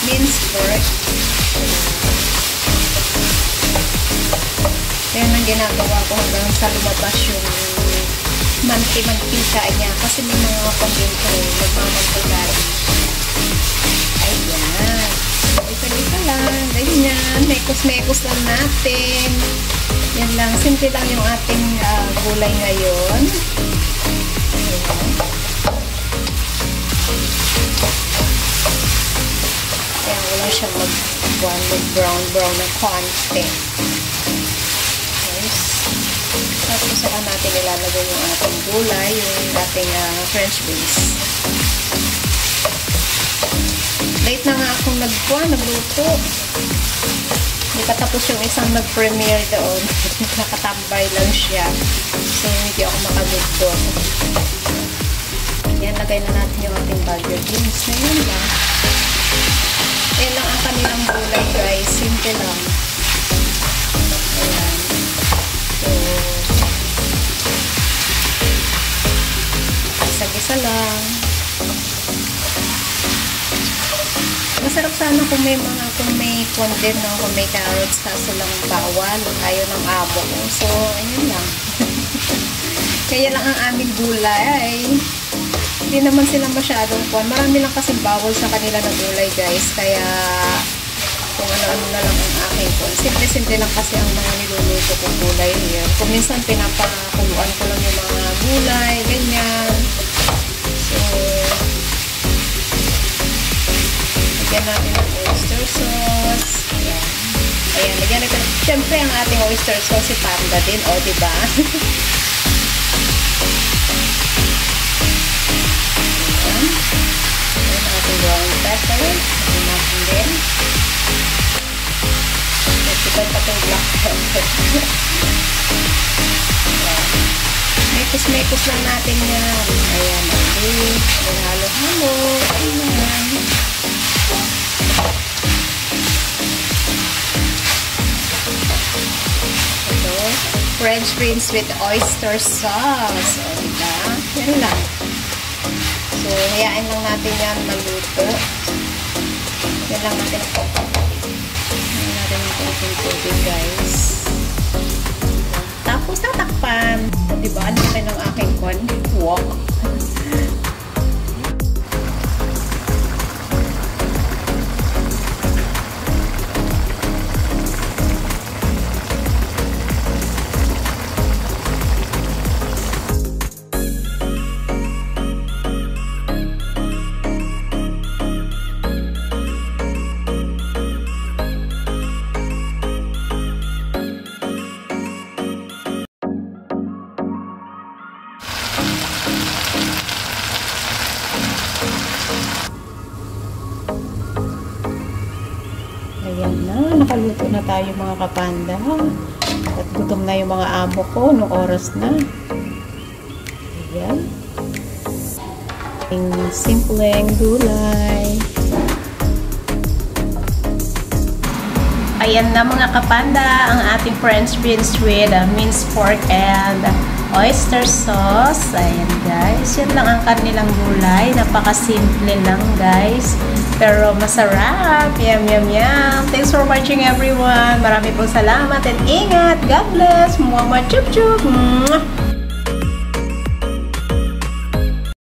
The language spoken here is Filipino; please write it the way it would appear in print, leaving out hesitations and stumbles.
minced pork. Yan ang ginagawa ko hanggang sa lumabas yung mantika niya. Kasi may mga pag-intro, nagmamantika. Ayan. Isa-isa lang. Ganyan. Mekos-mekos lang natin. Yan lang. Simple lang yung ating gulay ngayon. Ayan. Kaya wala siyang mag-brown na konti. Yes. Tapos saka natin ilalagay yung ating gulay, yung ating French beans. Late na nga akong nagluto. Hindi pa tapos yung isang nag-premiere doon. Nakatambay lang siya. So, hindi ako makaluto. Yan, lagay na natin yung ating bagyo beans. Ngayon lang. Yan lang ang kanilang gulay, guys. Simple lang. Ayan. So, isa-isa lang. Masarap sana kung may condensed, no? Kung may carrots, kaso lang bawal. Ayaw ng abo ko. So, ayun lang. Kaya lang ang aming gulay. Hindi naman sila masyadong marami lang kasing bawal sa kanila na gulay, guys. Kaya, kung ano-ano na lang ang aking simple-simple lang kasi ang mga niluluto kong gulay here. Kung minsan pinapakuluan ko lang yung mga gulay, ganyan. So, lagyan natin ng oyster sauce. Ayan. Ayan, lagyan natin. Siyempre, ang ating oyster sauce si Panda din, o, diba? Ayan. Ayan, ating brown pepper. Ayan natin din. Ipag pa itong black pepper. Ayan. Mekos-mekos lang natin yan. Ayan, okay. Halo-halo. Ayan. Ito, French beans with oyster sauce. O, diba? Yan lang. So, hayain lang natin yan maluto. Yan lang natin ito. Yan natin yung tubig, guys. Tapos, tatakpan. O, diba? Ano natin ang aking wok. Ayan na, nakaluto na tayo mga kapanda. At gutom na yung mga amo ko nung oras na. Ayan. Ang simpleng gulay. Ayan na mga kapanda, ang ating French beans with minced pork and oyster sauce. Ayan guys, yan lang ang kanilang gulay. Napaka-simple lang guys. Pero masarap. Yum, yum, yum. Thanks for watching everyone. Marami pong salamat and ingat. God bless. Mwah, mwah, chup, chup. Mwah.